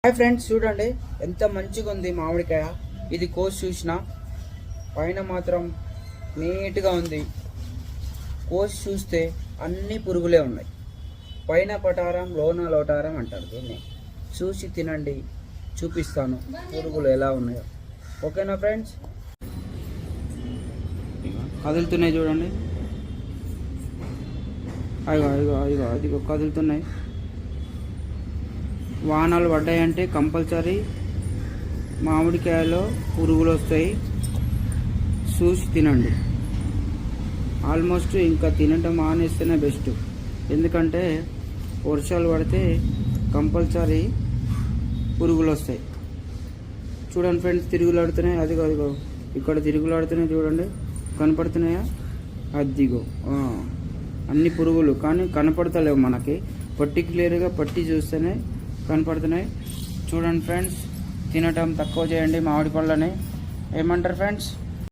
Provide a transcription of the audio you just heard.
Hi friends, చూడండి ఎంత మంచిగా ఉంది మామిడికాయ. ఇది కోసి చూసిన పైన మాత్రం నీట్గా ఉంది. కోసి చూస్తే అన్ని పురుగులే ఉన్నాయి. పైన పటారం లోన లోటారం అంటారు దీన్ని. చూసి తినండి, చూపిస్తాను పురుగులు ఎలా ఉన్నాయో. ఓకేనా ఫ్రెండ్స్? కదులుతున్నాయి చూడండి, అదిగో అదిగో అదిగో అదిగో కదులుతున్నాయి. వానలు పడ్డాయంటే కంపల్సరీ మామిడికాయలో పురుగులు వస్తాయి. చూసి తినండి. ఆల్మోస్ట్ ఇంకా తినటం మానేస్తేనే బెస్ట్. ఎందుకంటే వర్షాలు పడితే కంపల్సరీ పురుగులు వస్తాయి. చూడండి ఫ్రెండ్స్, తిరుగులాడుతున్నాయి. అదిగో అదిగో ఇక్కడ తిరుగులాడుతున్నాయి చూడండి, కనపడుతున్నాయా? అదిగో అన్ని పురుగులు, కానీ కనపడతలేవు మనకి. పర్టిక్యులర్గా పట్టి చూస్తేనే కనపడుతున్నాయి. చూడండి ఫ్రెండ్స్, తినటం తక్కువ చేయండి మామిడి పళ్ళని. ఏమంటారు ఫ్రెండ్స్?